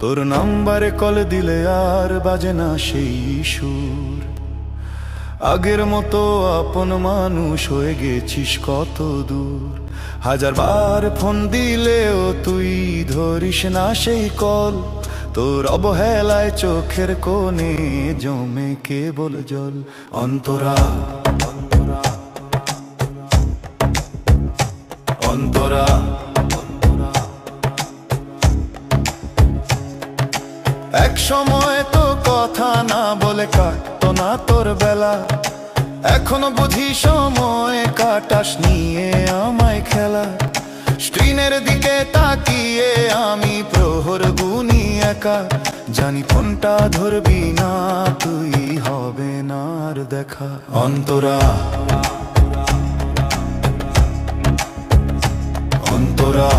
তোর নাম্বারে কল দিলে আর বাজে না সেই সুর। আগের মতো আপন মানুষ হয়ে গেছিস কত দূর। হাজারবার ফোন দিলেও তুই ধরিস না সেই কল। তোর অবহেলায় চোখের কোণে জমে কেবল জল। অন্তরা অন্তরা এক সময় তো কথা না বলে কাটতো না তোর বেলা। এখনো বুঝি সময় কাটাস নিয়ে আমায় খেলা। স্ক্রিনের দিকে তাকিয়ে আমি প্রহর গুনি একা। জানি ফোনটা ধরবি না তুই, হবে না আর দেখা। অন্তরা অন্তরা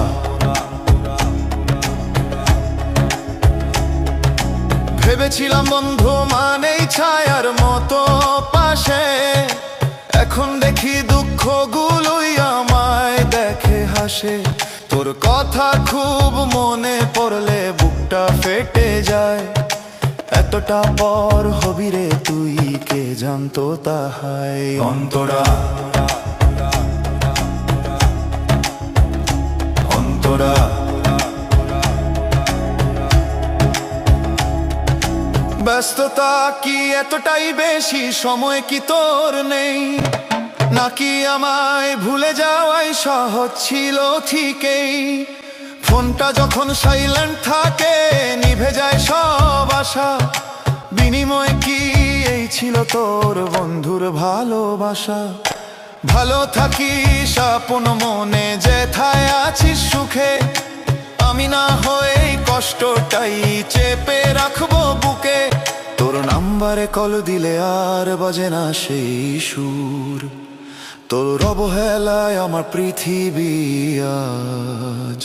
ভেবেছিলাম বন্ধু মানেই ছায়ার মতো পাশে। এখন দেখি দুঃখগুলোই আমায় দেখে হাসে। তোর কথা খুব মনে পড়লে বুকটা ফেটে যায়। এতটা পর হবি রে তুই, কে জানতো তাহাই। অন্তরা অন্তরা ব্যস্ততা কি এতটাই বেশি, সময় কি তোর নেই? নাকি আমায় ভুলে যাওয়াই সহজ ছিল ঠিকই? ফোনটা যখন সাইলেন্ট থাকে নিভে যায় সব আশা। বিনিময় কি এই ছিল তোর বন্ধুর ভালোবাসা? ভালো থাকিস আপন মনে, যেথায় আছিস সুখে। আমি না হয়ে কষ্টটাই চেপে রাখবো বুকে। তোর নাম্বারে কল দিলে আর বাজে না সেই সুর। তোর অবহেলায় আমার পৃথিবী আজ